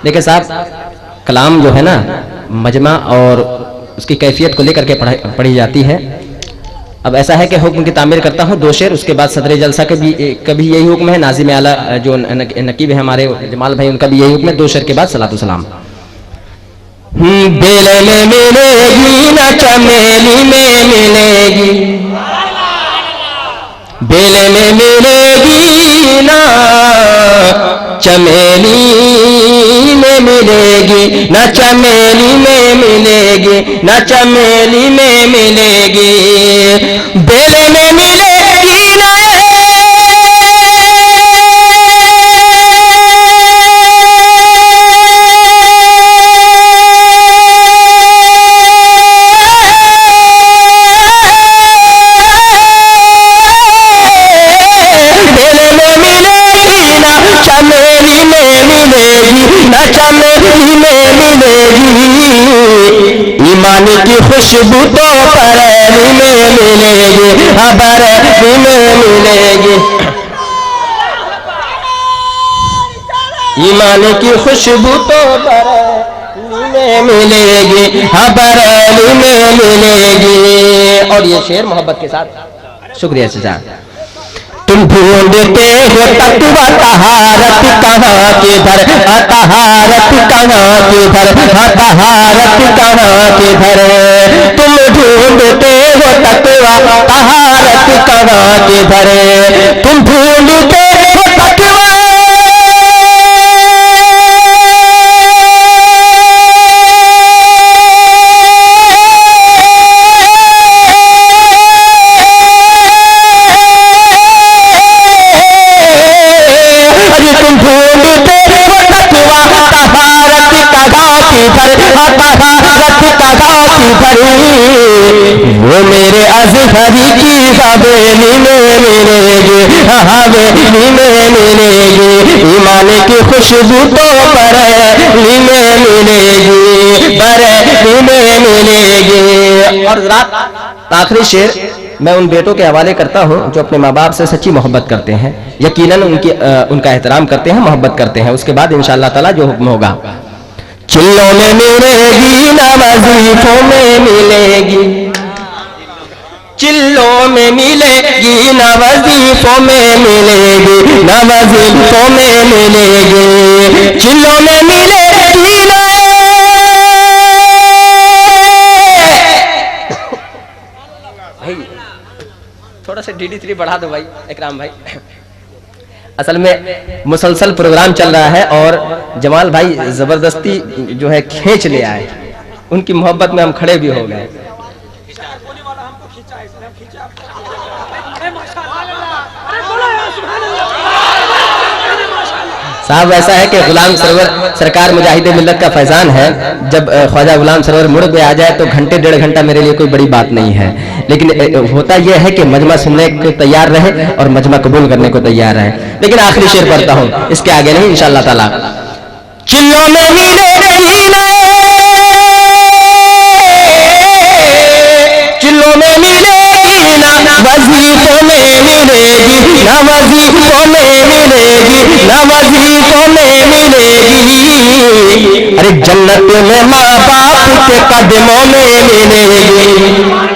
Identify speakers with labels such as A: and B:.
A: لیکن صاحب کلام جو ہے نا مجمع اور اس کی کیفیت کو لے کر کے پڑھی جاتی ہے. اب ایسا ہے کہ حکم کی تعمیر کرتا ہوں 2 شعر, اس کے بعد صدر جلسہ کے بھی کبھی یہی حکم ہے, ناظم اعلیٰ جو نقیب ہے ہمارے جمال بھائی ان کا بھی یہی حکم ہے. 2 شعر کے بعد صلاۃ و سلام. بیلے میں ملے گی نہ چمیلی میں ملے گی, بیلے میں ملے گی نہ چمیلی میں ملے گی, نہ چمیلی میں ملے گی, نہ چمیلی میں ملے گی, بیلے میں ملے گی نہ ایمان کی خوشبو تو بریلی میں ملے گی, بریلی میں ملے گی, ایمان کی خوشبو تو بریلی میں ملے گی, بریلی میں ملے گی. اور یہ شعر محبت کے ساتھ. شکریہ چچا. تم ڈھونڈتے ہو تقویٰ طہارت کہاں کدھر, طہارت کہاں کدھر, طہارت کہاں کدھر, تم ڈھونڈتے ہو تقویٰ طہارت کہاں کدھر, تم ڈھونڈتے ہو تقویٰ وہ میرے ازہری کی حویلی میں ملے گی, حویلی میں ملے گی, ایمان کی خوشبو تو بریلی میں ملے گی, بریلی میں ملے گی. اور رات آخری شعر میں ان بیٹوں کے حوالے کرتا ہوں جو اپنے ماں باپ سے سچی محبت کرتے ہیں, یقیناً ان کا احترام کرتے ہیں, محبت کرتے ہیں. اس کے بعد انشاءاللہ تعالی جو حکم ہوگا. چلوں میں ملے گی نہ وظیفوں میں ملے گی, چلوں میں ملے گی نہ وظیفوں میں ملے گی, نہ وظیفوں میں ملے گی, چلوں میں ملے گی نہ تھوڑا سا DD3 بڑھا دو بھائی اکرام بھائی. اصل میں مسلسل پروگرام چل رہا ہے اور جمال بھائی زبردستی جو ہے کھینچ لے آئے, ان کی محبت میں ہم کھڑے بھی ہو گئے. صاحب ایسا ہے کہ غلام سرور سرکار مجاہد ملت کا فیضان ہے, جب خواجہ غلام سرور مڑ پہ آ جائے تو گھنٹے 1.5 گھنٹہ میرے لیے کوئی بڑی بات نہیں ہے, لیکن ہوتا یہ ہے کہ مجمع سننے کو تیار رہے اور مجمع قبول کرنے کو تیار رہے. لیکن آخری شعر پڑھتا ہوں, اس کے آگے نہیں انشاءاللہ تعالی. چلوں میں ملے گی نہ, چلوں میں ملے گی نہ وظیفوں میں ملے گی, نہ وظیفوں میں ملے گی, نہ وظیفوں میں ملے گی, ارے جنت میں ماں باپ کے قدموں میں ملے گی.